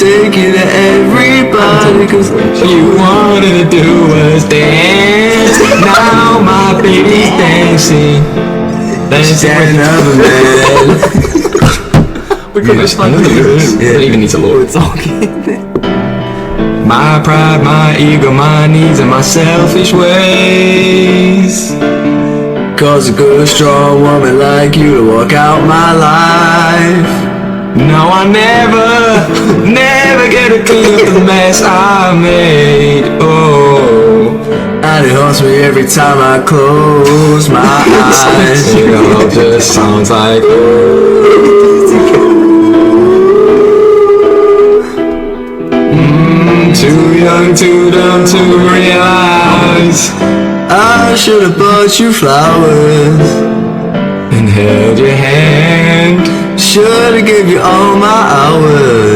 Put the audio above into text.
take you to everybody, cause All you wanted to do was dance. Now my baby's dancing. Dancing with another man. we could just find the lyrics. Yeah. Don't even need to lower it. My pride, my ego, my needs, and my selfish ways Cause a good strong woman like you to walk out my life. No, I never get to clean up the mess I made. Oh, And it haunts me every time I close my eyes. it all just sounds like too young, too dumb to realize. I should have bought you flowers And held your hand. Should have give you all my hours.